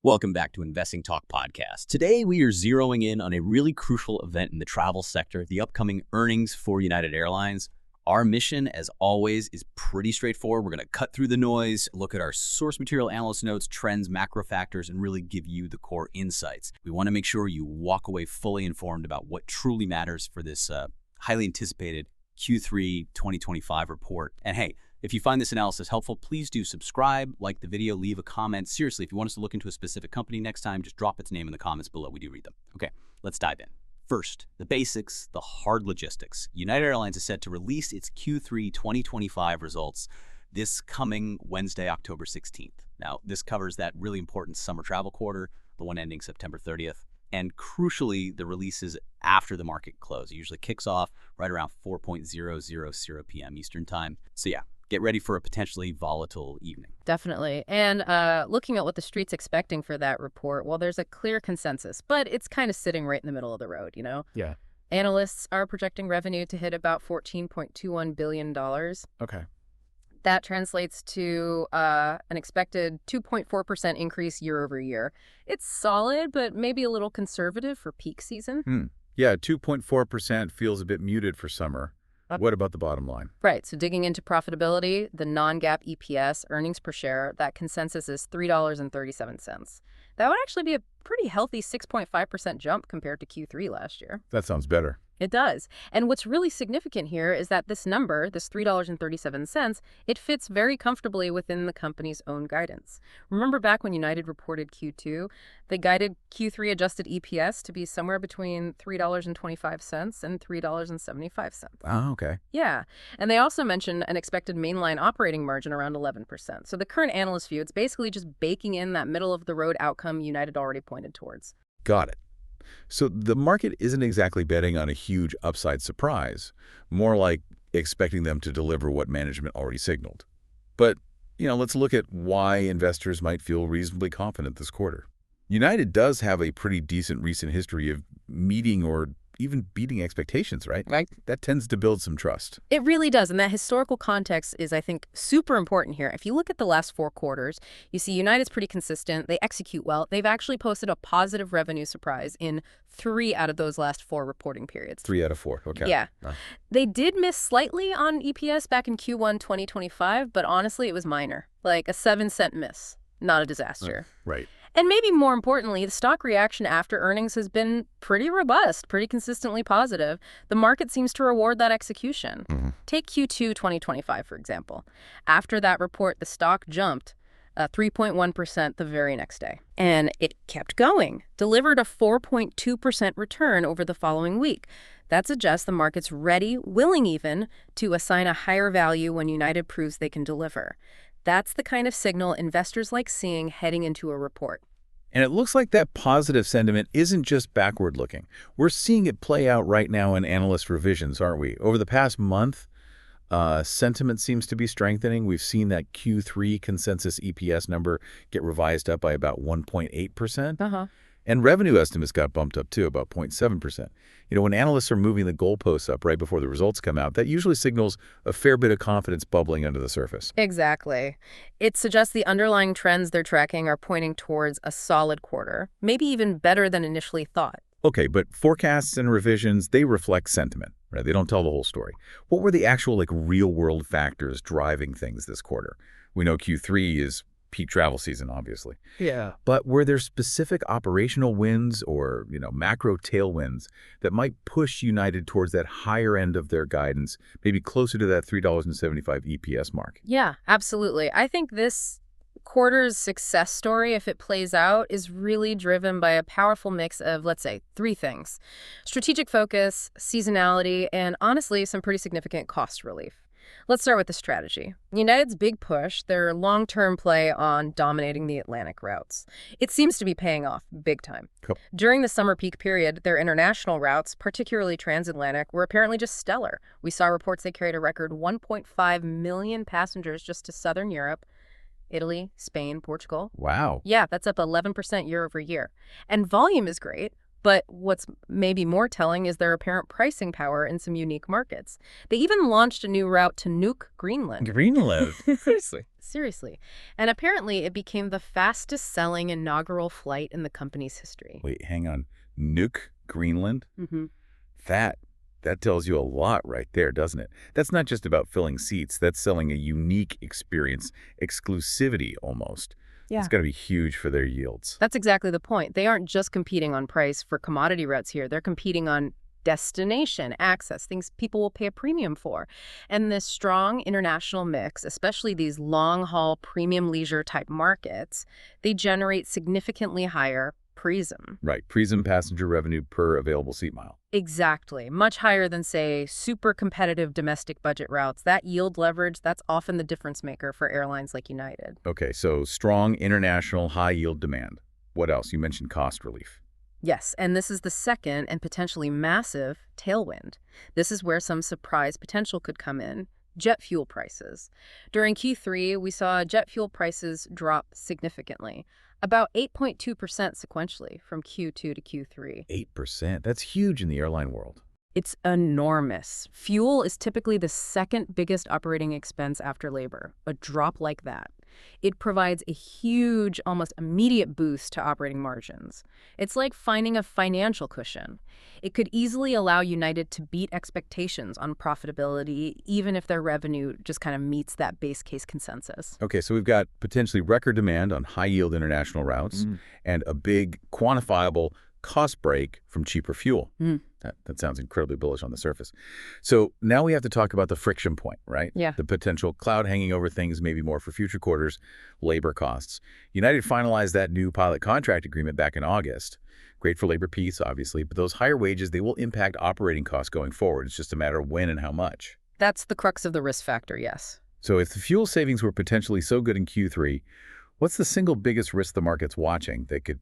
Welcome back to Investing Talk Podcast. Today, we are zeroing in on a really crucial event in the travel sector, the upcoming earnings for United Airlines. Our mission, as always, is pretty straightforward. We're going to cut through the noise, look at our source material, analyst notes, trends, macro factors, and really give you the core insights. We want to make sure you walk away fully informed about what truly matters for this highly anticipated Q3 2025 report. And hey, if you find this analysis helpful, please do subscribe, like the video, leave a comment. Seriously, if you want us to look into a specific company next time, just drop its name in the comments below. We do read them. Okay, let's dive in. First, the basics, the hard logistics. United Airlines is set to release its Q3 2025 results this coming Wednesday, October 16th. Now, this covers that really important summer travel quarter, the one ending September 30th. And crucially, the release is after the market close. It usually kicks off right around 4:00 p.m. Eastern Time. So yeah, get ready for a potentially volatile evening. Definitely. And looking at what the street's expecting for that report, well, there's a clear consensus, but it's kind of sitting right in the middle of the road, you know? Yeah. Analysts are projecting revenue to hit about $14.21 billion. Okay. That translates to an expected 2.4% increase year over year. It's solid, but maybe a little conservative for peak season. Yeah, 2.4% feels a bit muted for summer. What about the bottom line? Right. So digging into profitability, the non-GAAP EPS, earnings per share, that consensus is $3.37. That would actually be a pretty healthy 6.5% jump compared to Q3 last year. That sounds better. It does. And what's really significant here is that this number, this $3.37, it fits very comfortably within the company's own guidance. Remember back when United reported Q2, they guided Q3 adjusted EPS to be somewhere between $3.25 and $3.75. Oh, okay. Yeah. And they also mentioned an expected mainline operating margin around 11%. So the current analyst view, it's basically just baking in that middle-of-the-road outcome United already pointed towards. Got it. So the market isn't exactly betting on a huge upside surprise, more like expecting them to deliver what management already signaled. But, let's look at why investors might feel reasonably confident this quarter. United does have a pretty decent recent history of meeting or even beating expectations, right? Right. That tends to build some trust. It really does. And that historical context is, I think, super important here. If you look at the last 4 quarters, you see United's pretty consistent. They execute well. They've actually posted a positive revenue surprise in 3 out of those last 4 reporting periods. 3 out of 4. Okay. Yeah. They did miss slightly on EPS back in Q1 2025, but honestly, it was minor. Like a 7-cent miss. Not a disaster. Right. And maybe more importantly, the stock reaction after earnings has been pretty robust, pretty consistently positive. The market seems to reward that execution. Take Q2 2025, for example. After that report, the stock jumped 3.1% the very next day. And it kept going, delivered a 4.2% return over the following week. That suggests the market's ready, willing even, to assign a higher value when United proves they can deliver. That's the kind of signal investors like seeing heading into a report. And it looks like that positive sentiment isn't just backward-looking. We're seeing it play out right now in analyst revisions, aren't we? Over the past month, sentiment seems to be strengthening. We've seen that Q3 consensus EPS number get revised up by about 1.8%. And revenue estimates got bumped up, too, about 0.7%. When analysts are moving the goalposts up right before the results come out, that usually signals a fair bit of confidence bubbling under the surface. Exactly. It suggests the underlying trends they're tracking are pointing towards a solid quarter, maybe even better than initially thought. Okay, but forecasts and revisions, they reflect sentiment, right? They don't tell the whole story. What were the actual, real-world factors driving things this quarter? We know Q3 is peak travel season, obviously. Yeah. But were there specific operational wins or, macro tailwinds that might push United towards that higher end of their guidance, maybe closer to that $3.75 EPS mark? Yeah, absolutely. I think this quarter's success story, if it plays out, is really driven by a powerful mix of, let's say, 3 things: strategic focus, seasonality, and honestly, some pretty significant cost relief. Let's start with the strategy. United's big push, their long-term play on dominating the Atlantic routes. It seems to be paying off big time. Cool. During the summer peak period, their international routes, particularly transatlantic, were apparently just stellar. We saw reports they carried a record 1.5 million passengers just to Southern Europe, Italy, Spain, Portugal. Wow. Yeah, that's up 11% year over year. And volume is great. But what's maybe more telling is their apparent pricing power in some unique markets. They even launched a new route to nuke Greenland. Greenland? Seriously? Seriously. And apparently it became the fastest-selling inaugural flight in the company's history. Wait, hang on. Nuke Greenland? Mm-hmm. That tells you a lot right there, doesn't it? That's not just about filling seats. That's selling a unique experience, exclusivity almost. Yeah. It's got to be huge for their yields. That's exactly the point. They aren't just competing on price for commodity routes here. They're competing on destination, access, things people will pay a premium for. And this strong international mix, especially these long-haul premium leisure type markets, they generate significantly higher PRISM. Right. PRISM passenger revenue per available seat mile. Exactly. Much higher than, say, super competitive domestic budget routes. That yield leverage, that's often the difference maker for airlines like United. Okay, so strong international high yield demand. What else? You mentioned cost relief. Yes, and this is the second and potentially massive tailwind. This is where some surprise potential could come in. Jet fuel prices. During Q3, we saw jet fuel prices drop significantly, about 8.2% sequentially from Q2 to Q3. 8%. That's huge in the airline world. It's enormous. Fuel is typically the second biggest operating expense after labor. A drop like that, it provides a huge, almost immediate boost to operating margins. It's like finding a financial cushion. It could easily allow United to beat expectations on profitability, even if their revenue just kind of meets that base case consensus. Okay, so we've got potentially record demand on high-yield international routes and a big quantifiable cost break from cheaper fuel. That sounds incredibly bullish on the surface. So now we have to talk about the friction point, right? Yeah. The potential cloud hanging over things, maybe more for future quarters, labor costs. United finalized that new pilot contract agreement back in August. Great for labor peace, obviously, but those higher wages, they will impact operating costs going forward. It's just a matter of when and how much. That's the crux of the risk factor, yes. So if the fuel savings were potentially so good in Q3, what's the single biggest risk the market's watching that could,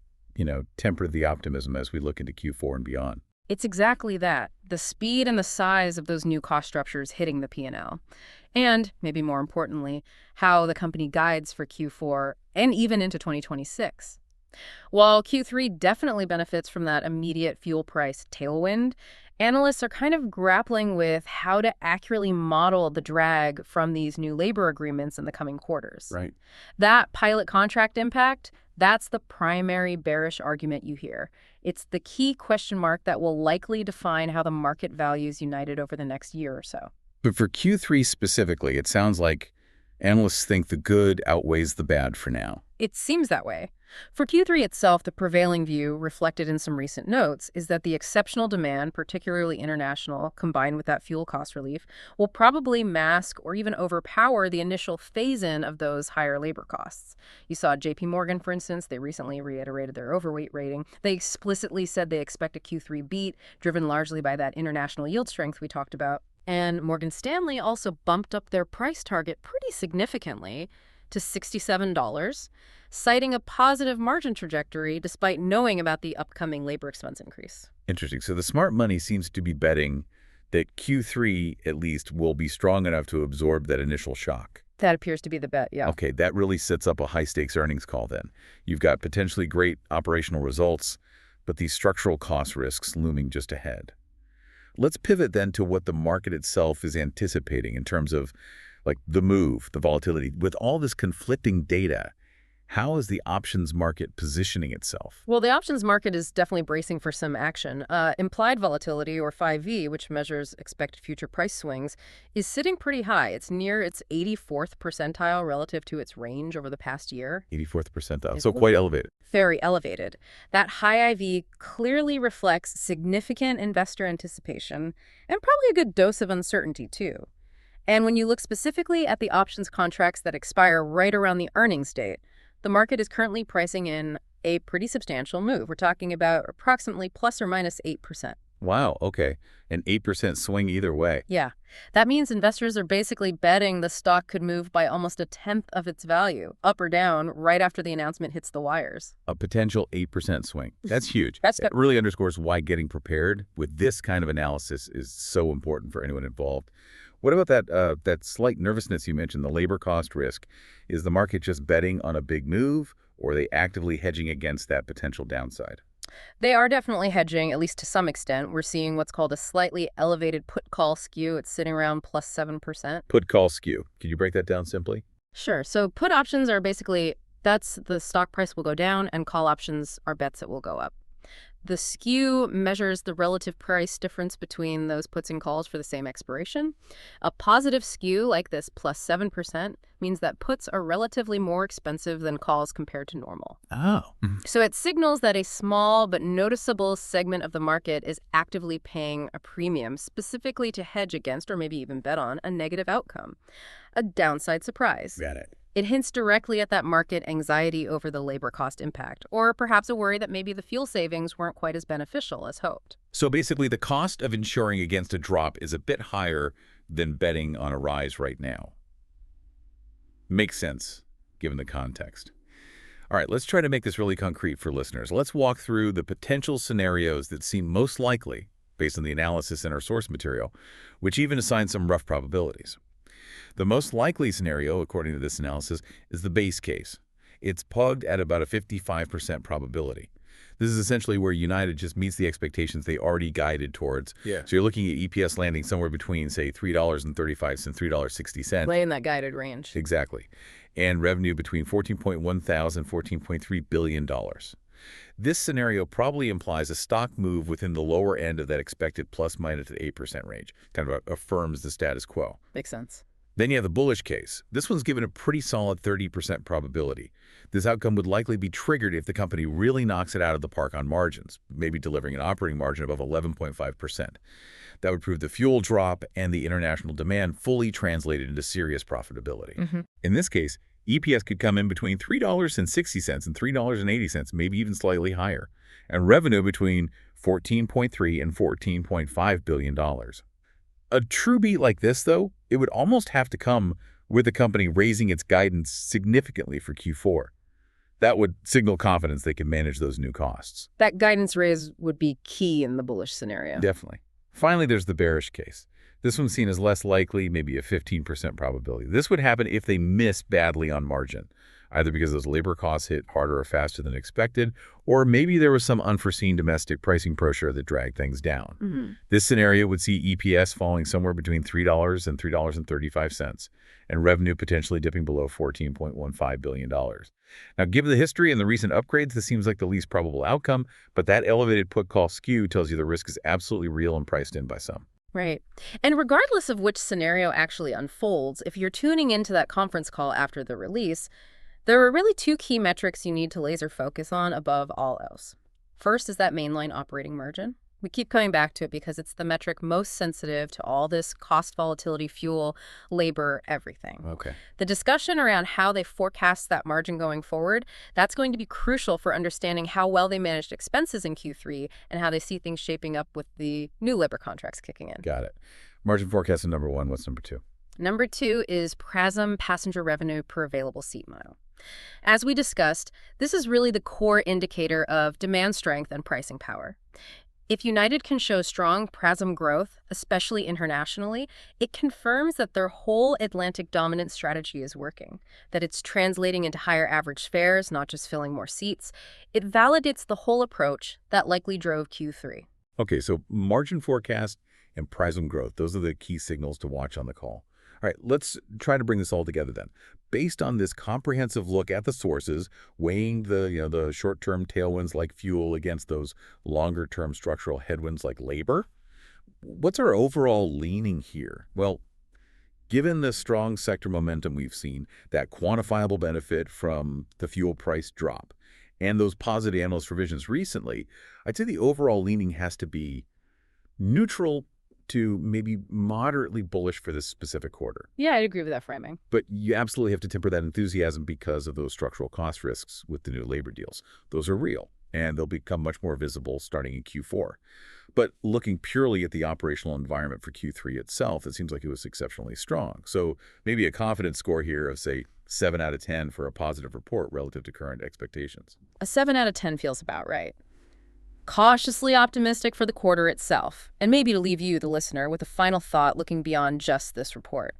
temper the optimism as we look into Q4 and beyond? It's exactly that. The speed and the size of those new cost structures hitting the P&L. And, maybe more importantly, how the company guides for Q4 and even into 2026. While Q3 definitely benefits from that immediate fuel price tailwind, analysts are kind of grappling with how to accurately model the drag from these new labor agreements in the coming quarters. Right. That pilot contract impact, that's the primary bearish argument you hear. It's the key question mark that will likely define how the market values United over the next year or so. But for Q3 specifically, it sounds like analysts think the good outweighs the bad for now. It seems that way. For Q3 itself, the prevailing view, reflected in some recent notes, is that the exceptional demand, particularly international, combined with that fuel cost relief, will probably mask or even overpower the initial phase-in of those higher labor costs. You saw JP Morgan, for instance, they recently reiterated their overweight rating. They explicitly said they expect a Q3 beat, driven largely by that international yield strength we talked about. And Morgan Stanley also bumped up their price target pretty significantly to $67, citing a positive margin trajectory despite knowing about the upcoming labor expense increase. Interesting. So the smart money seems to be betting that Q3, at least, will be strong enough to absorb that initial shock. That appears to be the bet, yeah. Okay, that really sets up a high-stakes earnings call then. You've got potentially great operational results, but these structural cost risks looming just ahead. Let's pivot then to what the market itself is anticipating in terms of like the move, the volatility. With all this conflicting data, how is the options market positioning itself? Well, the options market is definitely bracing for some action. Implied volatility, or 5V, which measures expected future price swings, is sitting pretty high. It's near its 84th percentile relative to its range over the past year. 84th percentile, so quite elevated. Very elevated. That high IV clearly reflects significant investor anticipation and probably a good dose of uncertainty, too. And when you look specifically at the options contracts that expire right around the earnings date, the market is currently pricing in a pretty substantial move. We're talking about approximately plus or minus 8%. Wow, okay. An 8% swing either way. Yeah. That means investors are basically betting the stock could move by almost a tenth of its value, up or down, right after the announcement hits the wires. A potential 8% swing. That's huge. That's good. It really underscores why getting prepared with this kind of analysis is so important for anyone involved. What about that slight nervousness you mentioned, the labor cost risk? Is the market just betting on a big move, or are they actively hedging against that potential downside? They are definitely hedging, at least to some extent. We're seeing what's called a slightly elevated put-call skew. It's sitting around plus 7%. Put-call skew. Can you break that down simply? Sure. So put options are basically bets the stock price will go down, and call options are bets it will go up. The skew measures the relative price difference between those puts and calls for the same expiration. A positive skew like this, plus 7%, means that puts are relatively more expensive than calls compared to normal. Oh. So it signals that a small but noticeable segment of the market is actively paying a premium, specifically to hedge against or maybe even bet on a negative outcome, a downside surprise. Got it. It hints directly at that market anxiety over the labor cost impact, or perhaps a worry that maybe the fuel savings weren't quite as beneficial as hoped. So basically, the cost of insuring against a drop is a bit higher than betting on a rise right now. Makes sense, given the context. All right, let's try to make this really concrete for listeners. Let's walk through the potential scenarios that seem most likely, based on the analysis in our source material, which even assigns some rough probabilities. The most likely scenario, according to this analysis, is the base case. It's pegged at about a 55% probability. This is essentially where United just meets the expectations they already guided towards. Yeah. So you're looking at EPS landing somewhere between, say, $3.35 and $3.60. Lay in that guided range. Exactly. And revenue between $14.1 thousand and $14.3 billion. This scenario probably implies a stock move within the lower end of that expected plus minus 8% range. Kind of affirms the status quo. Makes sense. Then you have the bullish case. This one's given a pretty solid 30% probability. This outcome would likely be triggered if the company really knocks it out of the park on margins, maybe delivering an operating margin above 11.5%. That would prove the fuel drop and the international demand fully translated into serious profitability. In this case, EPS could come in between $3.60 and $3.80, maybe even slightly higher, and revenue between $14.3 and $14.5 billion. A true beat like this, though, it would almost have to come with the company raising its guidance significantly for Q4. That would signal confidence they can manage those new costs. That guidance raise would be key in the bullish scenario. Definitely. Finally, there's the bearish case. This one's seen as less likely, maybe a 15% probability. This would happen if they miss badly on margin, either because those labor costs hit harder or faster than expected, or maybe there was some unforeseen domestic pricing pressure that dragged things down. This scenario would see EPS falling somewhere between $3 and $3.35, and revenue potentially dipping below $14.15 billion. Now, given the history and the recent upgrades, this seems like the least probable outcome, but that elevated put-call skew tells you the risk is absolutely real and priced in by some. Right. And regardless of which scenario actually unfolds, if you're tuning into that conference call after the release, there are really two key metrics you need to laser focus on above all else. First is that mainline operating margin. We keep coming back to it because it's the metric most sensitive to all this cost volatility, fuel, labor, everything. Okay. The discussion around how they forecast that margin going forward, that's going to be crucial for understanding how well they managed expenses in Q3 and how they see things shaping up with the new labor contracts kicking in. Got it. Margin forecast is number one. What's number two? Number two is PRASM, passenger revenue per available seat mile. As we discussed, this is really the core indicator of demand strength and pricing power. If United can show strong PRASM growth, especially internationally, it confirms that their whole Atlantic dominant strategy is working, that it's translating into higher average fares, not just filling more seats. It validates the whole approach that likely drove Q3. Okay, so margin forecast and PRASM growth, those are the key signals to watch on the call. All right, let's try to bring this all together then. Based on this comprehensive look at the sources, weighing the short-term tailwinds like fuel against those longer-term structural headwinds like labor, what's our overall leaning here? Well, given the strong sector momentum we've seen, that quantifiable benefit from the fuel price drop, and those positive analyst revisions recently, I'd say the overall leaning has to be neutral to maybe moderately bullish for this specific quarter. Yeah, I'd agree with that framing. But you absolutely have to temper that enthusiasm because of those structural cost risks with the new labor deals. Those are real, and they'll become much more visible starting in Q4. But looking purely at the operational environment for Q3 itself, it seems like it was exceptionally strong. So maybe a confidence score here of, say, 7 out of 10 for a positive report relative to current expectations. A 7 out of 10 feels about right. Cautiously optimistic for the quarter itself, and maybe to leave you, the listener, with a final thought looking beyond just this report.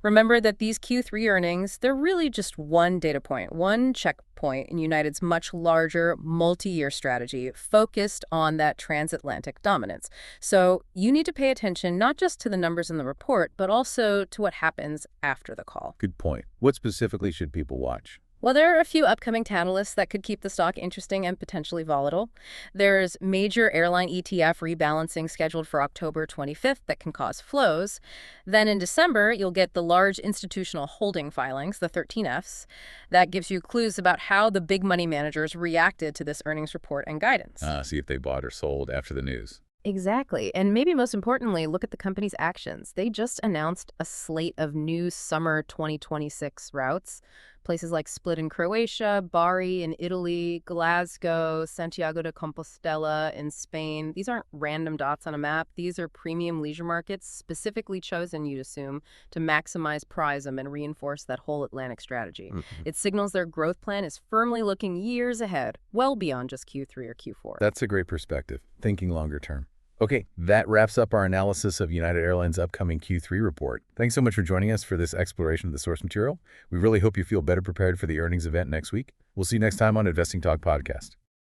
Remember that these Q3 earnings, they're really just one data point, one checkpoint in United's much larger multi-year strategy focused on that transatlantic dominance. So you need to pay attention not just to the numbers in the report, but also to what happens after the call. Good point. What specifically should people watch? Well, there are a few upcoming catalysts that could keep the stock interesting and potentially volatile. There's major airline ETF rebalancing scheduled for October 25th that can cause flows. Then in December, you'll get the large institutional holding filings, the 13Fs. That gives you clues about how the big money managers reacted to this earnings report and guidance. See if they bought or sold after the news. Exactly. And maybe most importantly, look at the company's actions. They just announced a slate of new summer 2026 routes. Places like Split in Croatia, Bari in Italy, Glasgow, Santiago de Compostela in Spain. These aren't random dots on a map. These are premium leisure markets specifically chosen, you'd assume, to maximize PRISM and reinforce that whole Atlantic strategy. It signals their growth plan is firmly looking years ahead, well beyond just Q3 or Q4. That's a great perspective, thinking longer term. Okay, that wraps up our analysis of United Airlines' upcoming Q3 report. Thanks so much for joining us for this exploration of the source material. We really hope you feel better prepared for the earnings event next week. We'll see you next time on Investing Talk Podcast.